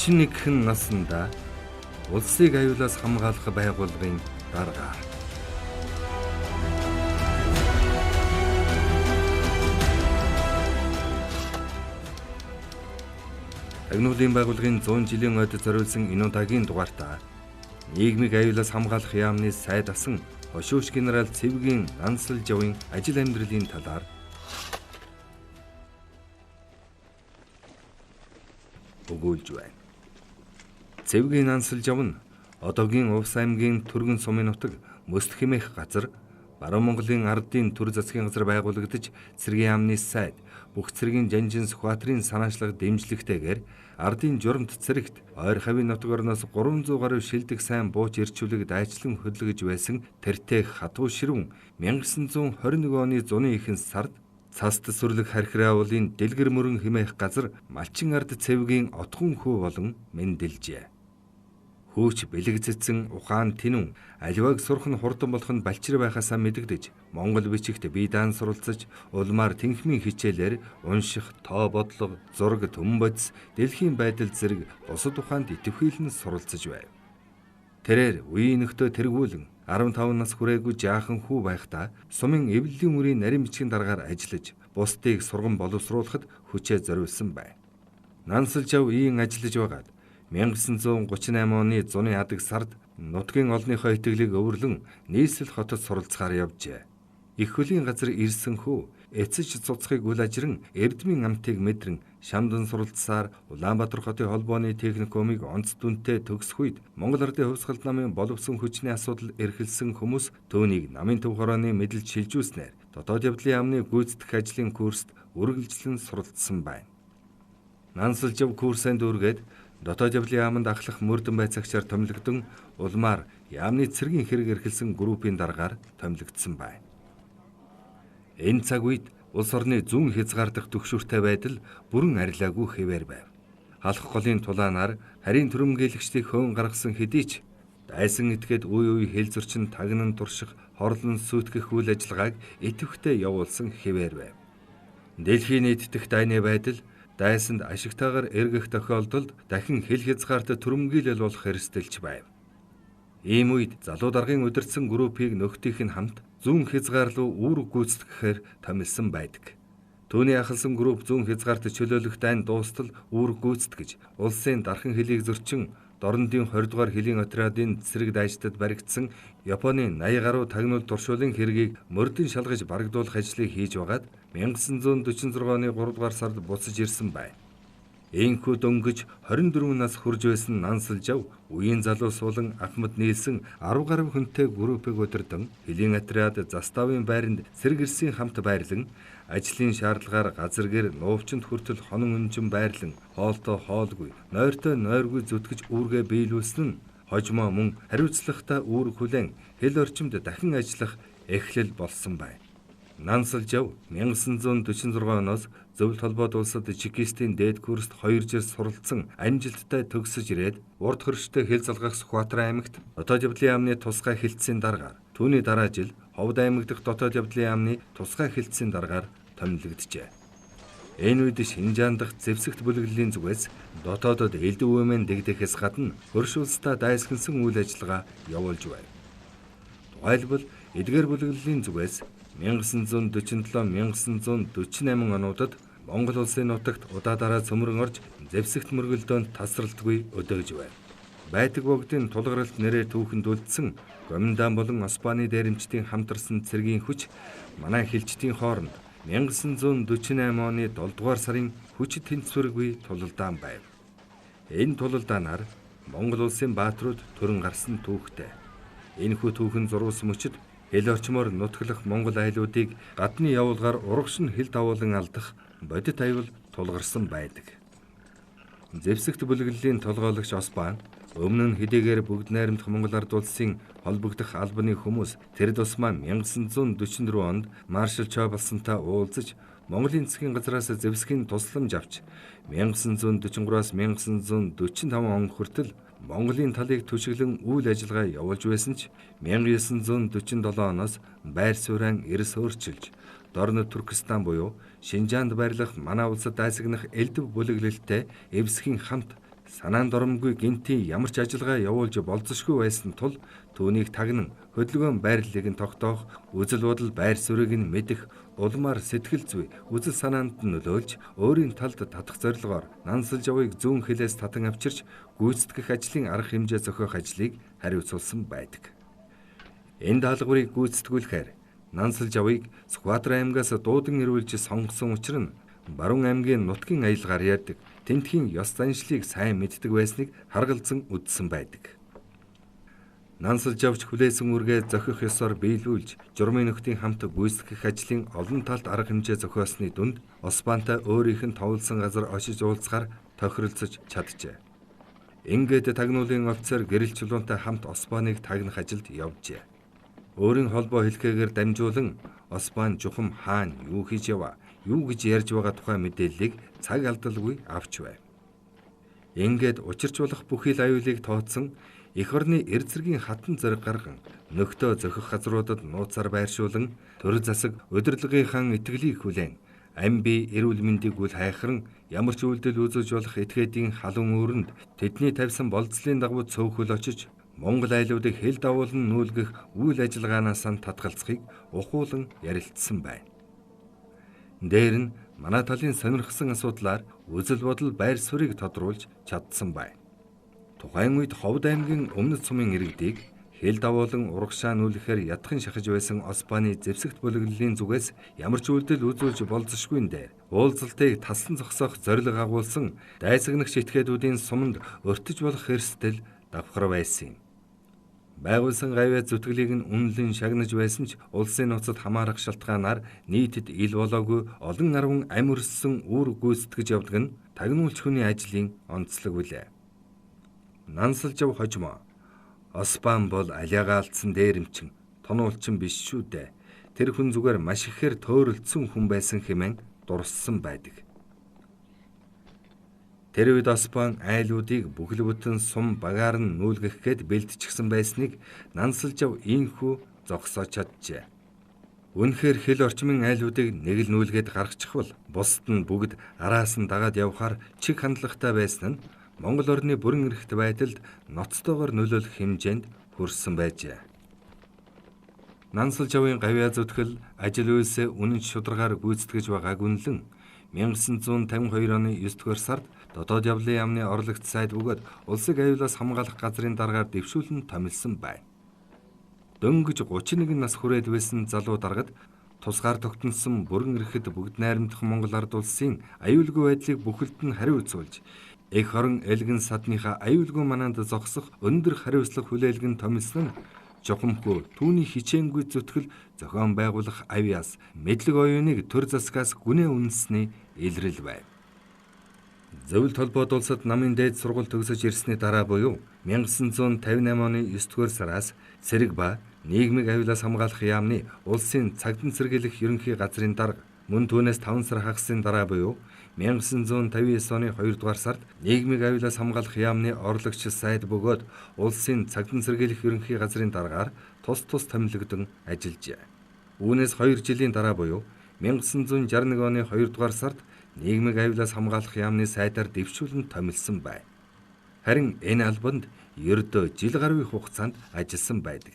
41 наснда улсыг аюулаас хамгаалах байгууллагын дарга. Тагнуулын байгууллагын 100 жилийн ойд зориулсан энэ удаагийн дугаартаа нийгмийг аюулаас хамгаалах яамны сайд асан хошууч генерал Цэвгийн Нансалжавын ажил амьдралын талаар өгүүлж байна. Цэвгийн Нансалжав нь одоогийн Увс аймгийн Түргэн сумын нутаг Мөст хэмээх газар Баруун Монголын ардын төр засгийн газар байгуулагдаж цэргийн яамны сайд бүх цэргийн жанжин Сүхбаатарын санаачлага дэмжлэгтэйгээр ардын журамт цэрэгт ойр хавийн нутаг орноос 300 гаруй шилдэг сайн бууч ирчүүлэг дайчлан хөдөлгөж байсан тэртээ хатуу ширүүн 1921 оны зуны ихэнх сард цаст сүрлэг хархираа уулын дэлгэр мөрөн хэмээх газар Малчин ард Цэвгийн отхон хүү болон мэндэлжээ. Хөөч бэлэгцэцэн ухаан тэнүүн аливааг сурах нь хурдан болох нь балчир байхасаа мэдэгдэж Монгол бичигт бие даан суралцаж улмаар тэнхмийн хичээлээр унших, тоо бодлого, зураг, төмөн бодис, дэлхийн байдал зэрэг бусад ухаанд идэвхжүүлэн суралцаж байв. Тэрээр үеийн нөхдөд тэргүүлэн 15 нас хүрээгүй жаахан хүү байхдаа сумын эвлэлийн үрийн нарийн бичгийн дараагаар ажиллаж бусдыг сурган боловсруулахад хүчээ зориулсан байна. Нансалжав ийн ажиллаж байгаад 1938 оны зуны адаг сард нутгийн олныхоо итгэлийг өвөрлөн нийслэл хотод суралцахаар явжээ. Их хөлийн газар ирсэн хүү эцэж цуцхыг үл ажран эрдмийн амтыг мэдрэн Шамдан суралцсаар Улаанбаатар хотын холбооны техникумыг онц дүнтэй төгсөх үед Монгол Ардын хувьсгалт намын боловсон хүчний асуудал эрхэлсэн хүмүүс түүнийг намын төв хорооны мэдлж шилжүүлснээр дотоод явдлын яамны гүйцэтгэх ажлын курст үргэлжлэн суралцсан байна. Нансалжав курсанд үргээд дотоод явдлын яамд ахлах мөрдөн байцаагчаар томилогдсон улмаар яамны цэргийн хэрэг эрхэлсэн группийн дараагаар томилогдсон байна. Энэ цаг үед улс орны зүүн хязгаардах төгшүүртэй байдал бүрэн арилаагүй хэвээр байв. Халах голын тулаанаар харийн түрэмгийлэгчдийг хөөн гаргасан хэдий ч дайсан этгээд үе хэл зөрчин тагнан турших, хорлон сүйтгэх үйл ажиллагааг идэвхтэй явуулсан хэвээр байв. Дэлхийн нийтдэх дайны байдал дайсанд ашигтайгаар эргэх тохиолдолд дахин хэл хязгаарт түрэмгийлэл болох эрсдэлж байв. Ийм үед залуу даргын удирдсан группийг нөхдийнх нь хамт зүүн хязгаар руу үүрэг гүйцэтгэхээр томилсон байдаг. Түүний ахалсан групп зүүн хязгаарт чөлөөлөх дайн дуустал үүрэг гүйцэтгэж улсын дархан хэлийг зөрчин Дорндын 20 дугаар хэлийн отрядын цэрэг дайчдад баригдсан Японы 80 гаруй тагнуул туршуулын хэргийг мөрдөн шалгаж барагдуулах ажлыг хийж байгаад 1946 оны 3 дугаар сард буцаж ирсэн байна. Энэхүү дөнгөж 24 нас хүрж байсан Нансалжав үеийн залуу суулан Ахмад нийлсэн 10 гаруй хүнтэй группийг удирдан хэлийн отряд заставын байранд цэрэг ирсийн хамт байрлан ажлын шаардлагаар газар гэр нуувчинд хүртэл хонон өнжин байрлан хоолтой хоолгүй, нойртой нойргүй зүтгэж үүргээ биелүүлсэн нь хожмоо мөн хариуцлагатай үүрэг хүлээн хэл орчимд дахин ажиллах эхлэл болсон байна. Нансалжав 1946 оноос Зөвлөлт холбоот улсад Чекистийн дээд курст 2 жил суралцсан амжилттай төгсөж ирээд урд хөрштэй хэл залгах Сүхбаатар аймагт дотоод явдлын яамны тусгай хэлтсийн дараагаар түүний дараа жил Ховд аймаг дахь дотоод явдлын яамны тусгай хэлтсийн дараагаар томилогджээ. Энэ үед Шинжаан дахь зэвсэгт бүлэглэлийн зүгээс дотоодод элдв үемэн дэгдэхээс гадна хөрш улстай дайсагнасан үйл ажиллагаа явуулж байв. Тухайлбал эдгээр бүлэглэлийн зүгээс 1947-1948 онуудад Монгол улсын нутагт удаа дараа цөмрөн орж зэвсэгт мөргөлдөөнд тасралтгүй өдөөгж байв. Байтаг богдын тулгаралт нэрээр түүхэнд үлдсэн Гоминдан болон Оспаны дээрэмчдийн хамтарсан цэргийн хүч манай хэлчдийн хооронд 1948 оны 7 дугаар сарын хүчит тэнцвэргүй тулалдаан байв. Энэ тулалдаанаар Монгол улсын бааtruуд төрөн гарсан түүхтэй. Энэхүү түүхэн зурвас мөчид хэл орчмоор нутаглах Монгол айлуудыг гадны явуулгаар урагшин хэл давуулан алдах бодит аюул тулгарсан байдаг. Зэвсэгт бүлэглэлийн толгойлогч Оспан өмнө нь хэдийгээр бүгд найрамдах Монгол ард улсын холбогдох албаны хүмүүс тэр тусмаа 1944 онд маршал Чо болсонтой уулзаж Монголын засгийн газраас зэвсгийн тусламж авч 1943-аас 1945 он хүртэл Монголын талыг түшиглэн үйл ажиллагаа явуулж байсан ч 1947 оноос байр суурин эрс өөрчилж Дорно Туркестан буюу Шинжаанд байрлах манай улсад дайсагнах элдв бүлэглэлтэй эвсхийн хамт Санаанд оромгүй гинтийн ямар ч ажиллагаа явуулж болзошгүй байсан тул түүнийг тагнан хөдөлгөөн байрлалыг нь тогтоох, үзэл бодол байр суурийг нь мэдэх, улмаар сэтгэл зүй, үзэл санаанд нь нөлөөлж өөрийн талд татах зорилгоор Нансал Жавыг зүүн хилээс татан авчирч гүйцэтгэх ажлын арга хэмжээ зохиох ажлыг хариуцуулсан байдаг. Энэ даалгаврыг гүйцэтгүүлэхээр Нансал Жавыг Сүхбаатар аймгаас дуудан ирүүлж сонгосон учир нь Баруун аймгийн нутгийн аялгаар ярьдаг, тентхийн ёс заншлыг сайн мэддэг байсныг харгалзан үзсэн байдаг. Нансал Жавч хүлээсэн үргээ зохиох ёсоор биелүүлж, журмын нөхдийн хамт гүйцэтгэх ажлын олон талт арга хэмжээ зохиосны дунд Оспантай өөрийнх нь товлсон газар очиж уулзахаар тохиролцож чаджээ. Ингээд тагнуулын офицер гэрэл чулуунтай хамт Оспаныг тагнах ажилд явжээ. Өөрийн холбоо хэлхээгээр дамжуулан Оспан жухам хаана юу хийж яваа, юу гэж ярьж байгаа тухай мэдээллийг цаг алдалгүй авч байв. Ингээд учирч болох бүхий л аюулыг тооцсон эх орны эрд зэргийн хатан зэрэг гарган нөхдөө зохих газруудад нууцаар байршуулан төр засаг удирдлагынхаа итгэлийг хүлээн ам бие эрүүл мэндийг үл хайхран ямар ч үйлдэл үзүүлж болох этгээдийн халуун өрөнд тэдний тавьсан болцлын дагуу цөөхөл очиж Монгол айлуудыг хэл давуулан нүүлгэх үйл ажиллагаанаас нь татгалзахыг ухуулан ярилцсан байна. Дээр нь манай талын сонирхсан асуудлаар үзэл бодол байр суурийг тодруулж чадсан байна. Тухайн үед Ховд аймгийн Өмнөд сумын иргэдийг хэл давуулан урагшаа нүүлгэхээр ятхан шахаж байсан Оспаны зэвсэгт бүлэглэлийн зүгээс ямар ч үйлдэл үзүүлж болзошгүй дээр уулзалтыг тассан зогсоох зорилго агуулсан дайсагнагч этгээдүүдийн суманд өртөж болох хэрстэл давхар байсан юм. Байгуулсан гавьяа зүтгэлийг нь үнэлэн шагнаж байсан ч улсын нууцад хамаарах шалтгаанаар нийтэд ил болоогүй олон арван ам өрссөн үр гүйцэтгэж явдаг нь тагнуулч хүний ажлын онцлог билээ. Нансал Жав хожимо Оспан бол алиагаа алдсан дээрэмчин, тонуулчин биш шүү дээ. Тэр хүн зүгээр маш ихээр төөрөлдсөн хүн байсан хэмээн дурссан байдаг. Тэр үед Оспан айлуудыг бүхэл бүтэн сум багаар нь нүүлгэх гээд бэлтчихсэн байсныг Нансал Жав ийхүү зогсоож чаджээ. Үнэхээр хэл орчмын айлуудыг нэг л нүүлгээд гаргачихвал бусд нь бүгд араас нь дагаад явхаар чиг хандлагатай байсан нь Монгол орны бүрэн эрхт байдалд ноцтойгоор нөлөөлөх хэмжээнд хүрсэн байжээ. Нансал Жавын гавьяа зүтгэл ажил үйлсээ үнэн шударгаар гүйцэтгэж байгааг үнэлэн 1952 оны 9 дугаар сард дотоод явлын яамны орлогч сайд бөгөөд улсыг аюулаас хамгаалах газрын дараагаар дэвшүүлэн томилсон байна. Дөнгөж 31 нас хүрээд байсан залуу даргад тусгаар тогтносон бүрэн эрхэт бүгд найрамдах Монгол ард улсын аюулгүй байдлыг бүхэлд нь хариуцуулж эх орон элгэн садныхаа аюулгүй мананд зогсох өндөр хариуцлага хүлээлгэн томилсон жухамгүй түүний хичээнгүй зүтгэл зохион байгуулах авьяас мэдлэг оюуныг төр засгаас гүнээ үнэлсний илрэл байв. Зөвлөлт холбоот улсад намын дээд сургууль төгсөж ирсний дараа буюу 1958 оны 9 дугаар сараас Цэрэг ба нийгмиг аюулаас хамгаалах яамны улсын цагдан сэргийлэх ерөнхий газрын дарга мөн түүнээс 5 сар хагасын дараа буюу 1959 оны 2 дугаар сард нийгмиг аюулаас хамгаалах яамны орлогч сайд бөгөөд улсын цагдан сэргийлэх ерөнхий газрын даргаар тус томилогдсон ажиллажээ. Үүнээс 2 жилийн дараа буюу 1961 оны 2 дугаар сард нийгмиг аюулаас хамгаалах яамны сайдаар дэвшүүлэн томилсон байна. Харин энэ албанд ердөө жил гаруй хугацаанд ажилласан байдаг.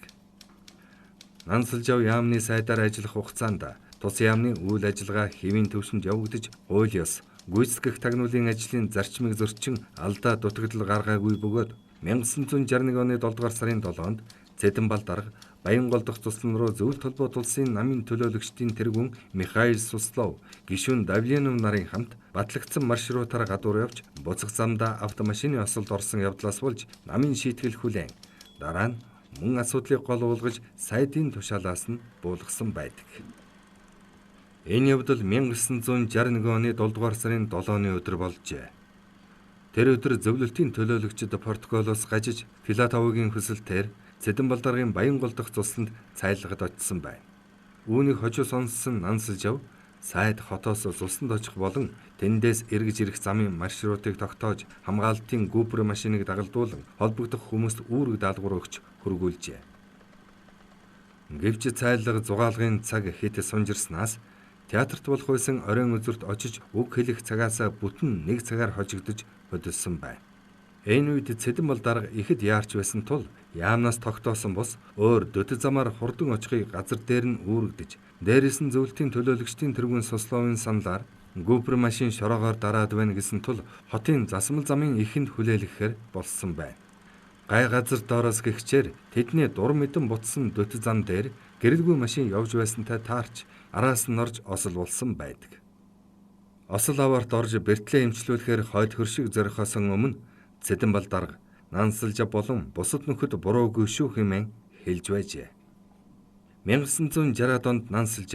Нансал Жав яамны сайдаар ажиллах хугацаанд тус яамны үйл ажиллагаа хэвийн төвшөнд явагдаж хууль ёс, гүйцэтгэх тагнуулын ажлын зарчмыг зөрчин алдаа дутагдал гаргаагүй бөгөөд 1961 оны 7 дугаар сарын 7-нд Цэдэнбал дарга Баянгол дахь цуслан руу зөвлөлт холбоот улсын намын төлөөлөгчдийн тэргүүн Михаил Суслов, гишүүн Давленов нарын хамт батлагдсан маршрутаар гадуур явж буцах замдаа автомашины осолд орсон явдлаас болж намын шийтгэл хүлээн дараа нь мөн асуудлыг гол уулгаж сайдын тушаалаас нь буулгасан байдаг. Энэ явдал 1961 оны 7 дугаар сарын 7-ны өдөр болжээ. Тэр өдөр зөвлөлтийн төлөөлөгчд протоколоос гажиж Филатовгийн хүсэлтээр Цэдэнбал даргын Баянгол дахь цусланд цайлгад очсон байна. Үүнийг хожуу сонссон Нансал Жав сайд хотоос цусланд очих болон тэндээс эргэж ирэх замын маршрутыг тогтоож хамгаалтын гүпер машиныг дагалдуулан холбогдох хүмүүст үүрэг даалгавар өгч хөргүүлжээ. Гэвч цайлга зугаалгын цаг хэд сунжирснаас театрт болох байсан оройн үзүрт очиж үг хэлэх цагаасаа бүтэн 1 цагаар хожигдож хөдөлсөн байна. Энэ үед Цэдэн бол дарга ихэд яарч байсан тул яамнаас тогтоосон бус өөр дөтө замаар хурдан очихыг газар дээр нь үүрэгдэж, дээрээс нь зөвлөлтийн төлөөлөгчдийн тэргүүн сословын саналаар гүпэр машин шороогоор дараад байна гэсэн тул хотын засмал замын ихэнд хүлээлгэхээр болсон байна. Гай газар доороос гихчээр тэдний дур мэдэн бутсан дөтө зам дээр гэрэлгүй машин явж байсантай таарч араас нь орж ослуулсан байдаг. Осол аваарт орж бэртлээ эмчлүүлэхээр хойд хөршиг зорихоос өмнө Цэдэн бол дарга Нансалж болон бусад нөхөд буруугүй шүү хэмээн хэлж байжээ. 1960-ад онд Нансалж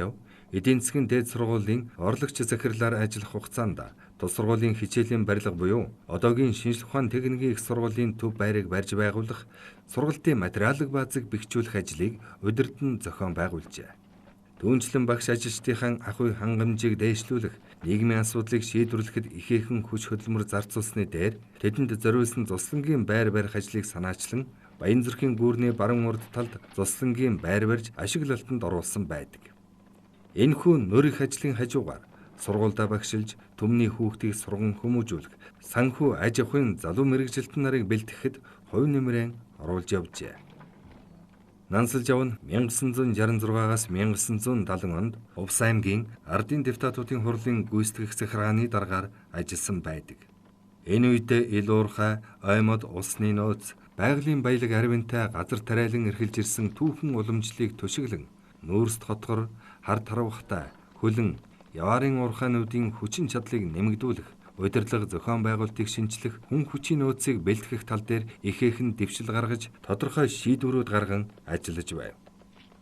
эдийн засгийн дээд сургуулийн орлогч захирлаар ажиллах хугацаанд тус сургуулийн хичээлийн барилга буюу одоогийн шинжлэх ухааны техникийн их сургуулийн төв байрыг барьж байгуулах, сургалтын материалын баазыг бэхжүүлэх ажлыг удирдан зохион байгуулжээ. Түүнчлэн багш ажилчдын ахуй хангамжийг дээшлүүлэх, нийгмийн асуудлыг шийдвэрлэхэд ихээхэн хүч хөдөлмөр зарцуулсны дээр тэдэнд зориулсан цуслангийн байр барих ажлыг санаачлан Баянзүрхийн гүүрний баруун урд талд цуслангийн байр барьж ашиглалтанд оруулсан байдаг. Энэхүү нөрөх ажлын хажуугаар сургуультай багшилж түмний хүүхдийг сурган хүмүүжүүлэх, санхүү аж ахуйн залуу мэрэгжилтэн нарыг бэлтгэхэд хувь нэмрээ оруулж явжээ. Нансалж нь 1966-аас 1970 онд Увс аймгийн ардын депутатуудын хурлын гүйцэтгэх захиргааны даргаар ажилласан байдаг. Энэ үед ил уурхай, оймод улсны нөөц, байгалийн баялаг арвинтай газар тариалан эрхэлж ирсэн түүхэн уламжлалыг төшиглэн, нүүрст хотгор, хар тарвахтай, хөлөн, яваарын уурхайнуудын хүчин чадлыг нэмэгдүүлэх, удирдлага зохион байгуулалтыг шинчлэх, хүн хүчийн нөөцийг бэлтгэх тал дээр ихээхэн дэвшил гаргаж, тодорхой шийдвэрүүд гарган ажиллаж байв.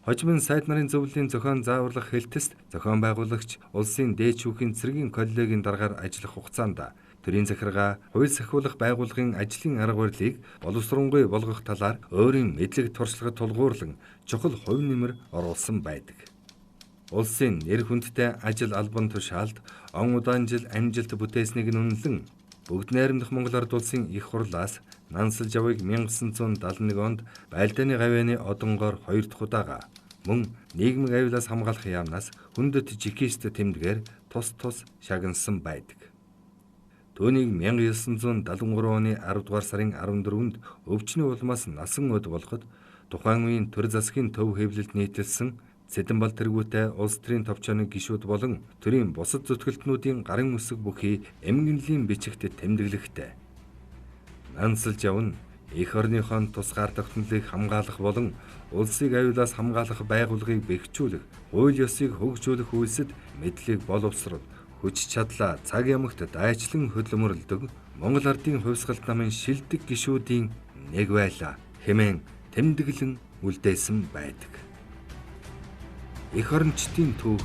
Хожим сайд нарын зөвлөлийн зохион зааварлах хэлтэст зохион байгуулагч улсын дээд шүүхийн цэргийн коллегийн даргаар ажиллах хугацаанд төрийн захиргаа, хууль сахиулах байгууллагын ажлын арга барилыг боловсронгуй болгох талаар өөрийн мэдлэг туршлагад тулгуурлан чухал хувь нэмэр оруулсан байдаг. Улсын нэр хүндтэй ажил албан тушаалд он удаан жил амжилт бүтээснийг үнэлэн бүгд найрамдах Монгол Ард улсын их хурлаас Нансалж 1971 онд Байлдааны гавьяаны одонгоор 2 дахь удаага мөн нийгмийн аюулаас хамгаалах яамнаас хүндэт жикист тэмдгээр тус шагнасан байдаг. Түүнийг 1973 оны 10 дугаар сарын 14-нд өвчнөө улмаас насан өд болоход тухайн үеийн төр засгийн төв хэвлэлд нийтэлсэн Цэдэн бол тэргүүтээ улс төрийн товчооны гишүүд болон төрийн бусад зүтгэлтнүүдийн гарын үсэг бүхий эмгэнлийн бичигт тэмдэглэхтэй. Нансалж нь эх орныхон тусгаар тогтнолыг хамгаалах болон улсыг аюулаас хамгаалах байгууллагыг бэхжүүлэх, хууль ёсыг хөгжүүлэх үйлсэд мэдлэг боловсрол, хүч чадлаа цаг ямагт дайчлан хөдөлмөрлөдөг Монгол Ардын хувьсгалт намын шилдэг гишүүдийн нэг байлаа хэмээн тэмдэглэн үлдээсэн байдаг. Эх орончдын түүх